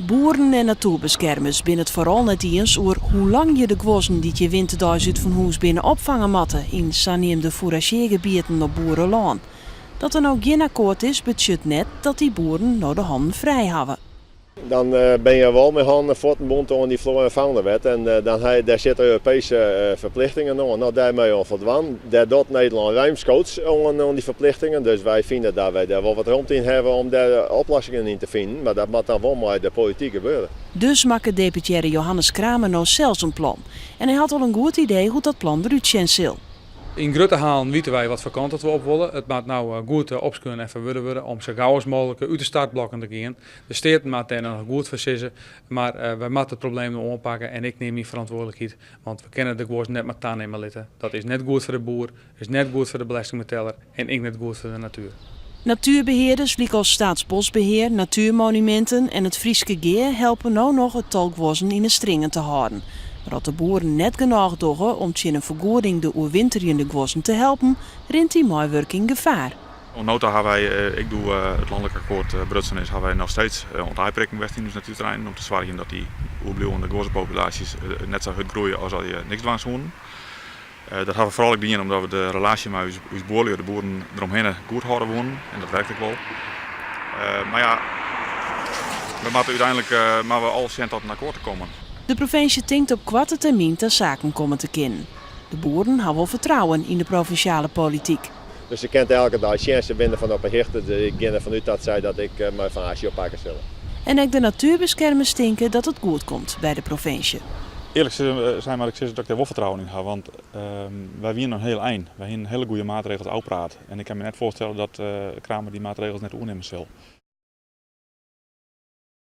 Boeren en natuurbeschermers binnen het vooral net eens over hoe lang je de gwossen die je winterdags uit van huis binnen opvangen matten in zaniemde fourageergebieden op boerenland. Dat er nou geen akkoord is, betekent net dat die boeren nou de handen vrij hebben. Dan ben je wel met handen voortbond aan die Flora en Faunawet en daar zitten Europese verplichtingen aan. Nou, daarmee al verdwan. Daar doet Nederland ruimschoots aan die verplichtingen. Dus wij vinden dat wij daar wel wat ruimte in hebben om daar oplossingen in te vinden. Maar dat moet dan wel maar de politiek gebeuren. Dus maakt deputaire Johannes Kramer nou zelfs een plan. En hij had al een goed idee hoe dat plan eruit zien zal. In grote halen weten wij wat voor kant dat we op willen. Het moet nou goed opskunnen en verworden om zo gauw als mogelijk uit de startblokken te gaan. De steden moet daar nog goed verzissen, maar wij moeten het probleem nog oppakken en ik neem die verantwoordelijkheid. Want we kennen de gwoord net met aannemen litten. Dat is net goed voor de boer, is net goed voor de belastingbetaler en ik net goed voor de natuur. Natuurbeheerders, als Staatsbosbeheer, Natuurmonumenten en het Frieske Geer helpen nou nog het talgwossen in de stringen te houden. Maar dat de boeren net genoeg doen om in een vergoeding de oerwinterende gwossen te helpen, rint die mooiwerking gevaar. Nota hebben wij, ik doe het landelijk akkoord Brutsen is, hebben wij nog steeds ontijprekking in ons natuurterrein om te zorgen dat die oerblijvende gossenpopulaties net zo goed groeien als al je niks dwars wonen. Dat hebben we vooral gedaan omdat we de relatie met ons boeren, de boeren eromheen goed houden wonen en dat werkt ook wel. Maar ja, we moeten uiteindelijk maar we al zien tot een akkoord te komen. De provincie denkt op korte termijn ter zaken komen te kennen. De boeren hebben wel vertrouwen in de provinciale politiek. Dus je kent elke dag chance binnen van op een hichte. Ik ga ervan uit dat zij dat ik mij van Azië oppakken zullen. En ook de natuurbeschermers denken dat het goed komt bij de provincie. Eerlijk zijn maar ik zeg dat ik daar wel vertrouwen in heb, want wij winnen nog heel eind. Wij hebben hele goede maatregelen uitpraat. En ik kan me net voorstellen dat Kramer die maatregels net opnemen zal.